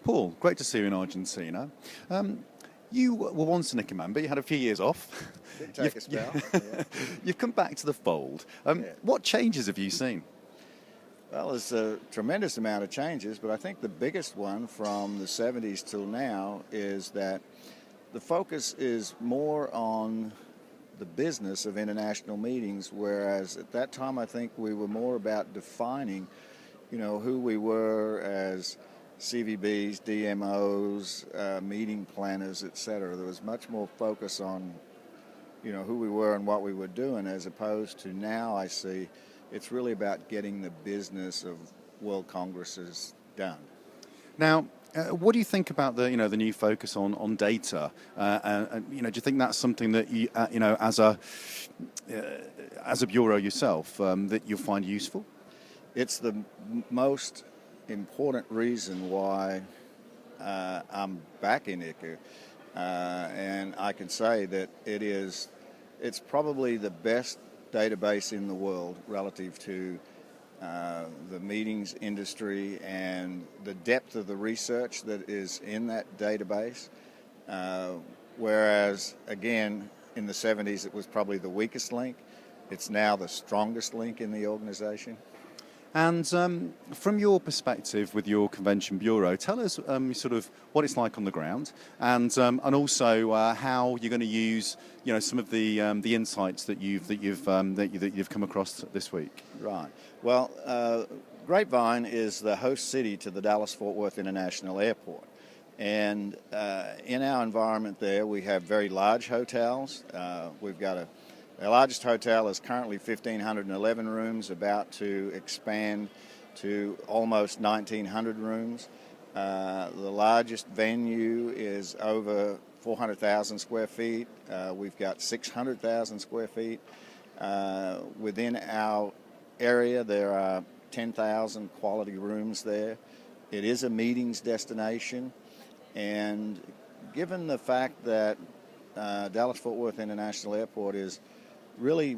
Paul, great to see you in Argentina. You were once a Knicker man, but you had a few years off. Did take a spell. Yeah. You've come back to the fold. Yeah. What changes have you seen? Well, there's a tremendous amount of changes, but I think the biggest one from the 70s till now is that the focus is more on the business of international meetings, whereas at that time I think we were more about defining, who we were as CVBs, DMOs, meeting planners, etc. There was much more focus on, who we were and what we were doing, as opposed to now I see it's really about getting the business of World Congresses done. Now, what do you think about the new focus on data? Do you think that's something that you as a bureau yourself that you'll find useful? It's the most important reason why I'm back in ICCA, and I can say that it's probably the best database in the world relative to the meetings industry and the depth of the research that is in that database. Whereas, again, in the 70s it was probably the weakest link. It's now the strongest link in the organization. And from your perspective with your convention bureau, tell us sort of what it's like on the ground, and also how you're going to use some of the insights that you've come across this week. Right. Well, Grapevine is the host city to the Dallas-Fort Worth International Airport, and in our environment there, we have very large hotels. We've got our largest hotel is currently 1,511 rooms, about to expand to almost 1,900 rooms. The largest venue is over 400,000 square feet. We've got 600,000 square feet. Within our area, there are 10,000 quality rooms there. It is a meetings destination, and given the fact that Dallas-Fort Worth International Airport is really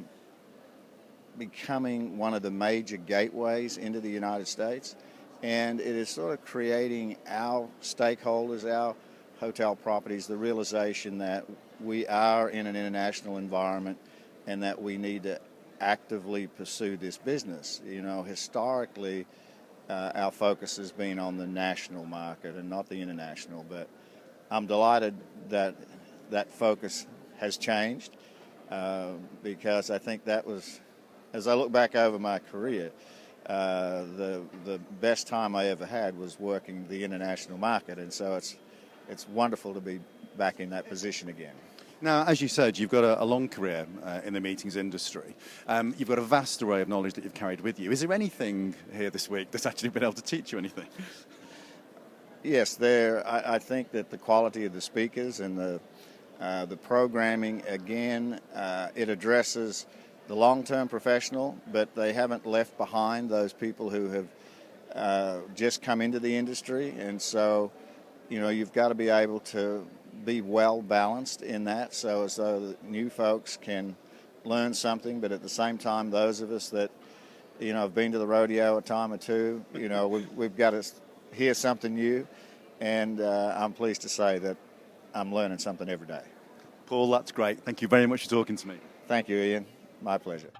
becoming one of the major gateways into the United States, and it is sort of creating our stakeholders, our hotel properties, the realization that we are in an international environment and that we need to actively pursue this business. Historically, our focus has been on the national market and not the international, but I'm delighted that that focus has changed. Because I think that was, as I look back over my career, the best time I ever had was working the international market, and so it's wonderful to be back in that position again. Now, as you said, you've got a long career in the meetings industry. You've got a vast array of knowledge that you've carried with you. Is there anything here this week that's actually been able to teach you anything? Yes, I think that the quality of the speakers and the programming, again, it addresses the long-term professional, but they haven't left behind those people who have just come into the industry. And so, you've got to be able to be well-balanced in that, so as though the new folks can learn something, but at the same time, those of us that, have been to the rodeo a time or two, we've got to hear something new. And I'm pleased to say that I'm learning something every day. Paul, that's great. Thank you very much for talking to me. Thank you, Ian. My pleasure.